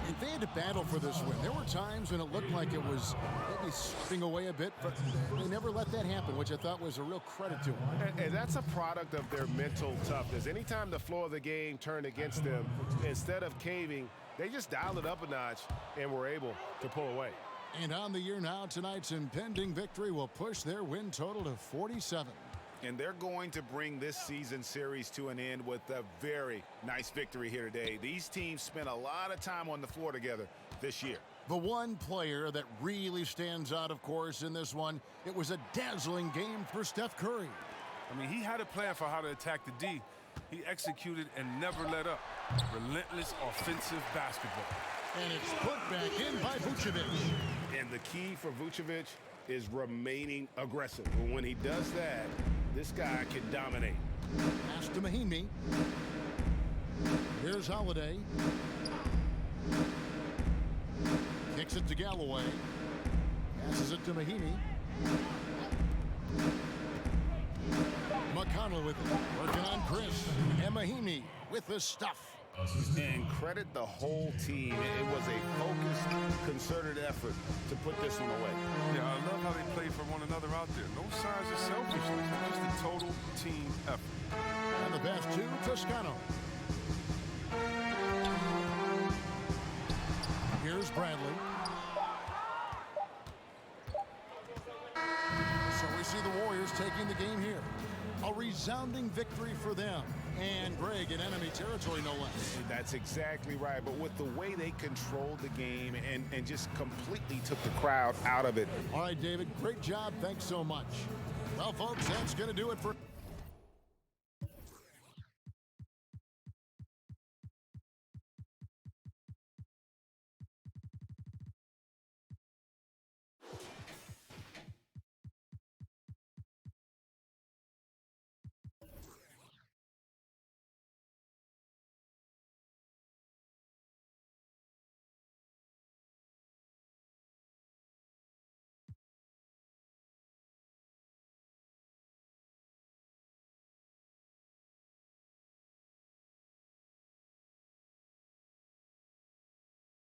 If they had to battle for this win, there were times when it looked like it was maybe slipping away a bit, but they never let that happen, which I thought was a real credit to them. And that's a product of their mental toughness. Anytime the floor of the game turned against them, instead of caving, they just dialed it up a notch and were able to pull away. And on the year now, tonight's impending victory will push their win total to 47. And they're going to bring this season series to an end with a very nice victory here today. These teams spent a lot of time on the floor together this year. The one player that really stands out, of course, in this one, it was a dazzling game for Steph Curry. I mean, he had a plan for how to attack the D. He executed and never let up. Relentless offensive basketball. And it's put back in by Vucevic. And the key for Vucevic is remaining aggressive. And when he does that, this guy can dominate. Pass to Mahimi. Here's Holiday. Kicks it to Galloway. Passes it to Mahimi. McConnell with it. Working on Chris. And Mahimi with the stuff. And credit the whole team. It was a focused, concerted effort to put this one away. Yeah, I love how they play for one another out there. No signs of selfishness, just a total team effort. And the pass to Toscano. Here's Bradley. So we see the Warriors taking the game here. A resounding victory for them. And Greg in enemy territory, no less. That's exactly right. But with the way they controlled the game and just completely took the crowd out of it. All right, David, great job. Thanks so much. Well, folks, that's going to do it for